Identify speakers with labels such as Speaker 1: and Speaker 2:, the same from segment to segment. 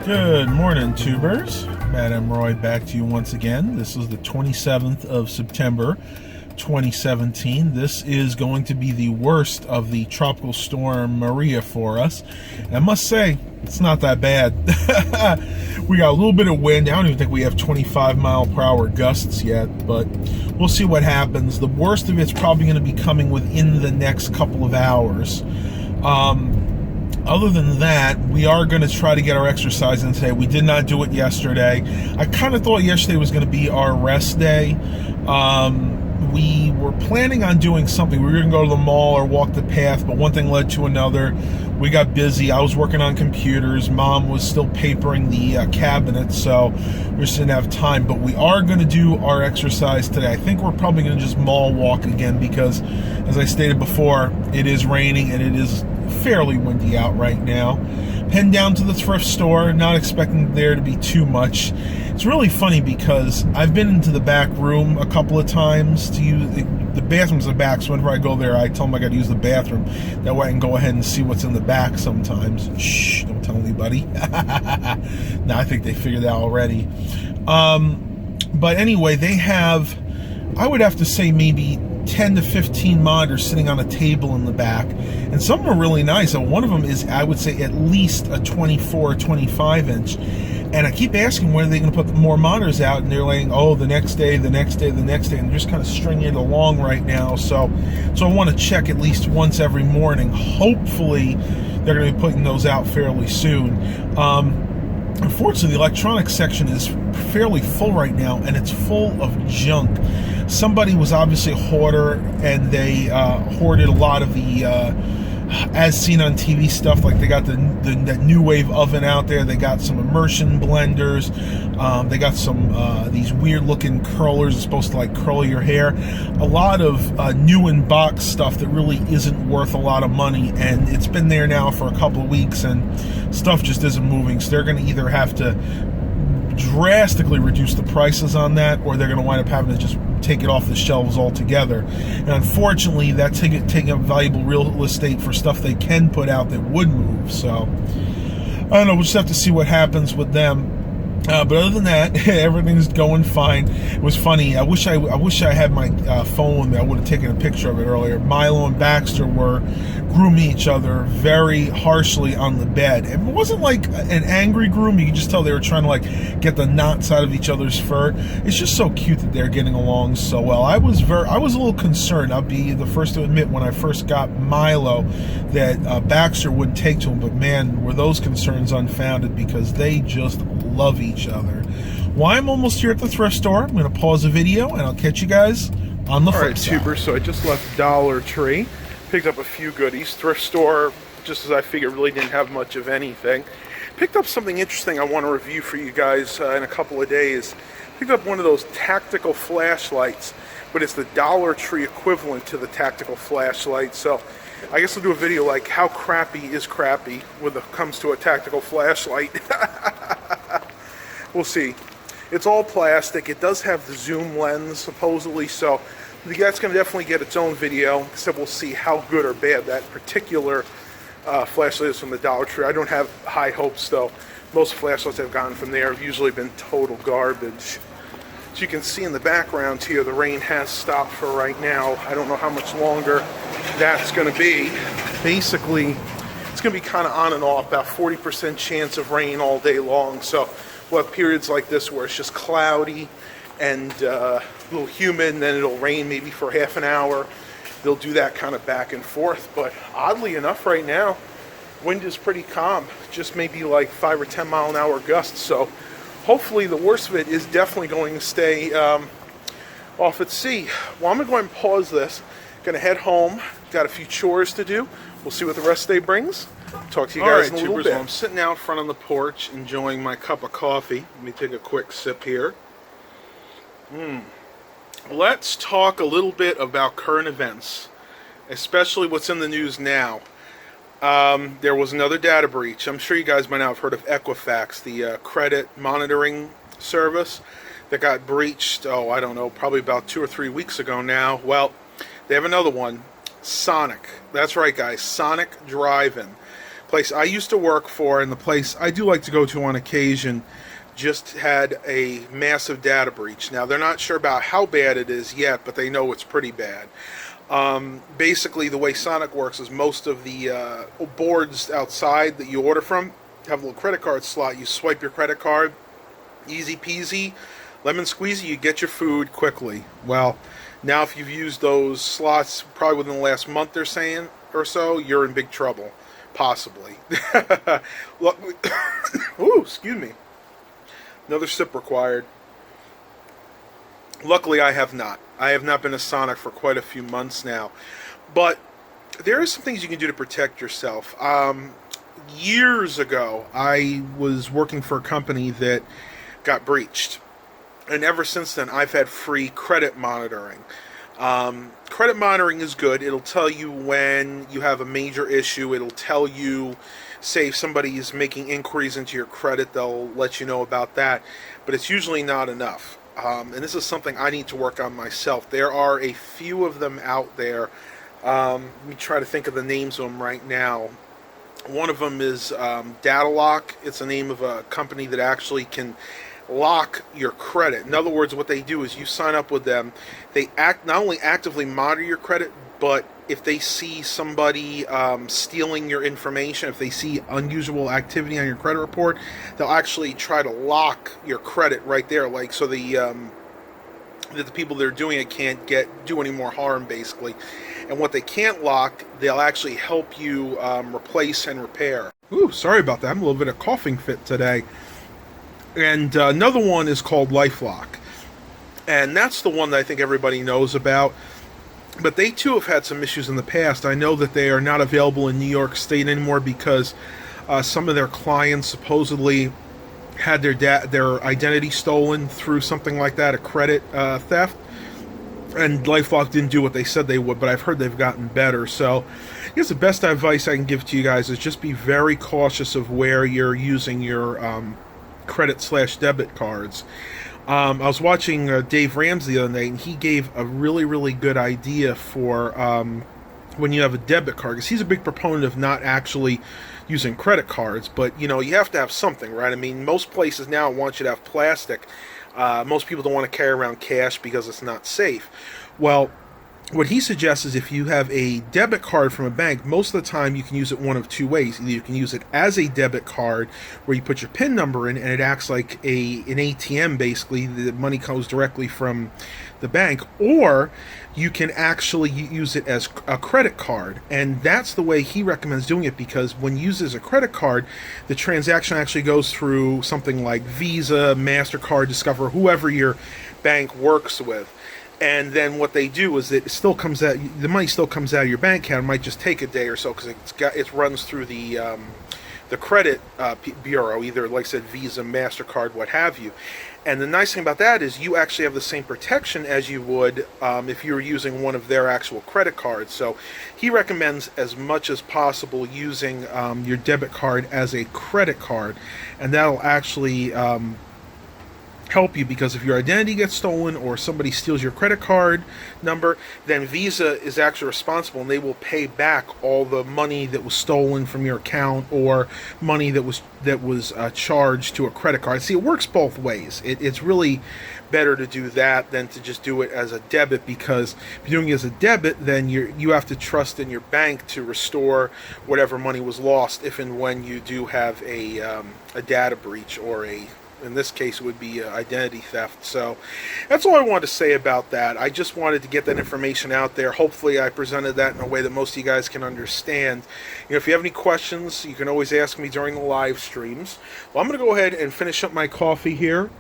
Speaker 1: Good morning, tubers. Matt M. Roy back to you once again. This is the 27th of September, 2017. This is going to be the worst of the tropical storm Maria for us. And I must say, it's not that bad. We got a little bit of wind. I don't even think we have 25 mile per hour gusts yet, but we'll see what happens. The worst of it's probably going to be coming within the next couple of hours. Other than that, we are going to try to get our exercise in today. We did not do it yesterday. I kind of thought yesterday was going to be our rest day. We were planning on doing something. We were going to go to the mall or walk the path, but one thing led to another. We got busy. I was working on computers. Mom was still papering the cabinet, so we just didn't have time. But we are going to do our exercise today. I think we're probably going to just mall walk again because, as I stated before, it is raining and it is fairly windy out right now. Heading down to the thrift store, not expecting there to be too much. It's really funny because I've been into the back room a couple of times to use the bathroom's in the back, so whenever I go there I tell them I got to use the bathroom. That way I can go ahead and see what's in the back sometimes. Shh, don't tell anybody. No, I think they figured that already. But anyway, they have, I would have to say, maybe 10 to 15 monitors sitting on a table in the back, and some of them are really nice. And one of them is, I would say, at least a 24 or 25 inch. And I keep asking when are they going to put more monitors out, and they're like, oh, the next day, the next day, the next day, and they're just kind of stringing it along right now. So I want to check at least once every morning. Hopefully they're going to be putting those out fairly soon. Unfortunately, the electronics section is fairly full right now, and it's full of junk. Somebody was obviously a hoarder, and they hoarded a lot of the as seen on TV stuff. Like they got that new wave oven out there. They got some immersion blenders. They got some these weird looking curlers that's supposed to like curl your hair. A lot of new in box stuff that really isn't worth a lot of money, and it's been there now for a couple of weeks, and stuff just isn't moving. So they're going to either have to drastically reduce the prices on that, or they're going to wind up having to just take it off the shelves altogether. And unfortunately, that's taking up valuable real estate for stuff they can put out that would move. So I don't know, we'll just have to see what happens with them. But other than that, everything's going fine. It was funny. I wish I had my phone with me. I would have taken a picture of it earlier. Milo and Baxter were grooming each other very harshly on the bed. And it wasn't like an angry groom. You could just tell they were trying to like get the knots out of each other's fur. It's just so cute that they're getting along so well. I was a little concerned. I'll be the first to admit when I first got Milo that Baxter wouldn't take to him. But man, were those concerns unfounded because they just love each other. Well, I'm almost here at the thrift store. I'm going to pause the video and I'll catch you guys on the flip side. All right, tubers, so I just left Dollar Tree. Picked up a few goodies. Thrift store, just as I figured, really didn't have much of anything. Picked up something interesting I want to review for you guys in a couple of days. Picked up one of those tactical flashlights, but it's the Dollar Tree equivalent to the tactical flashlight. So I guess I'll do a video like how crappy is crappy when it comes to a tactical flashlight. We'll see. It's all plastic. It does have the zoom lens, supposedly, so that's going to definitely get its own video, except we'll see how good or bad that particular flashlight is from the Dollar Tree. I don't have high hopes, though. Most flashlights I've gotten from there have usually been total garbage. As you can see in the background here, the rain has stopped for right now. I don't know how much longer that's going to be. Basically, it's going to be kind of on and off, about 40% chance of rain all day long. So we'll have periods like this where it's just cloudy and a little humid, and then it'll rain maybe for half an hour. They'll do that kind of back and forth. But oddly enough, right now, wind is pretty calm. Just maybe like 5 or 10 mile an hour gusts. So hopefully the worst of it is definitely going to stay off at sea. Well, I'm going to go ahead and pause this. Going to head home. Got a few chores to do. We'll see what the rest of the day brings. Talk to you guys in a little bit. Well, I'm sitting out front on the porch enjoying my cup of coffee. Let me take a quick sip here. Let's talk a little bit about current events, especially what's in the news now. There was another data breach. I'm sure you guys might now have heard of Equifax, the credit monitoring service that got breached, I don't know, probably about 2 or 3 weeks ago now. Well, they have another one, Sonic. That's right, guys, Sonic Drive-In. Place I used to work for, and the place I do like to go to on occasion, just had a massive data breach. Now, they're not sure about how bad it is yet, but they know it's pretty bad. Basically, the way Sonic works is most of the boards outside that you order from have a little credit card slot. You swipe your credit card, easy peasy, lemon squeezy, you get your food quickly. Well, now if you've used those slots probably within the last month, they're saying, or so, you're in big trouble. Possibly. Ooh, excuse me. Another sip required. Luckily, I have not. I have not been a Sonic for quite a few months now. But there are some things you can do to protect yourself. Years ago, I was working for a company that got breached. And ever since then, I've had free credit monitoring. Credit monitoring is good. It'll tell you when you have a major issue. It'll tell you, say, if somebody is making inquiries into your credit, they'll let you know about that. But it's usually not enough. And this is something I need to work on myself. There are a few of them out there. Let me try to think of the names of them right now. One of them is Data Lock. It's the name of a company that actually can lock your credit. In other words, what they do is you sign up with them. They not only actively monitor your credit, but if they see somebody stealing your information, if they see unusual activity on your credit report, they'll actually try to lock your credit right there, like so that the people that are doing it can't do any more harm, basically. And what they can't lock, they'll actually help you replace and repair. Ooh, sorry about that. I'm a little bit of a coughing fit today. And another one is called LifeLock. And that's the one that I think everybody knows about. But they too have had some issues in the past. I know that they are not available in New York State anymore because some of their clients supposedly had their identity stolen through something like that, a credit theft. And LifeLock didn't do what they said they would, but I've heard they've gotten better. So I guess the best advice I can give to you guys is just be very cautious of where you're using your credit/debit cards. I was watching Dave Ramsey the other night, and he gave a really, really good idea for when you have a debit card, because he's a big proponent of not actually using credit cards, but you have to have something, right? I mean, most places now want you to have plastic. Most people don't want to carry around cash because it's not safe. Well, what he suggests is if you have a debit card from a bank, most of the time you can use it one of two ways. Either you can use it as a debit card where you put your PIN number in and it acts like an ATM, basically. The money comes directly from the bank. Or you can actually use it as a credit card. And that's the way he recommends doing it, because when used as a credit card, the transaction actually goes through something like Visa, MasterCard, Discover, whoever your bank works with. And then what they do is it still comes out. The money still comes out of your bank account. It might just take a day or so because it runs through the credit bureau, either like I said, Visa, MasterCard, what have you. And the nice thing about that is you actually have the same protection as you would if you were using one of their actual credit cards. So he recommends as much as possible using your debit card as a credit card, and that'll actually help you, because if your identity gets stolen or somebody steals your credit card number, then Visa is actually responsible, and they will pay back all the money that was stolen from your account or money that was charged to a credit card. See, it works both ways. It's really better to do that than to just do it as a debit, because if you're doing it as a debit, then you have to trust in your bank to restore whatever money was lost if and when you do have a data breach, or in this case, it would be identity theft. So that's all I wanted to say about that. I just wanted to get that information out there. Hopefully I presented that in a way that most of you guys can understand. If you have any questions, you can always ask me during the live streams. Well, I'm going to go ahead and finish up my coffee here.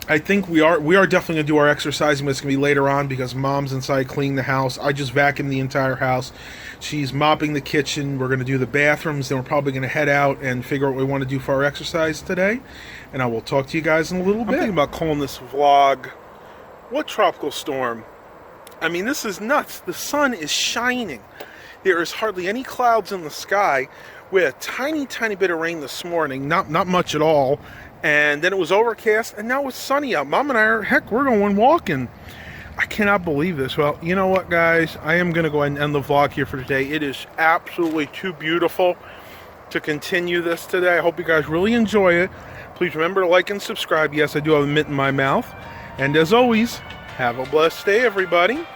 Speaker 1: I think we are definitely going to do our exercising, but it's going to be later on because Mom's inside cleaning the house. I just vacuumed the entire house. She's mopping the kitchen. We're going to do the bathrooms. Then we're probably going to head out and figure out what we want to do for our exercise today. And I will talk to you guys in a little bit. I'm thinking about calling this vlog, "What Tropical Storm?" I mean, this is nuts. The sun is shining. There is hardly any clouds in the sky. We had a tiny, tiny bit of rain this morning. Not much at all. And then it was overcast, and now it's sunny out. Mom and I we're going walking. I cannot believe this. Well, you know what, guys? I am going to go ahead and end the vlog here for today. It is absolutely too beautiful to continue this today. I hope you guys really enjoy it. Please remember to like and subscribe. Yes, I do have a mitt in my mouth. And as always, have a blessed day, everybody.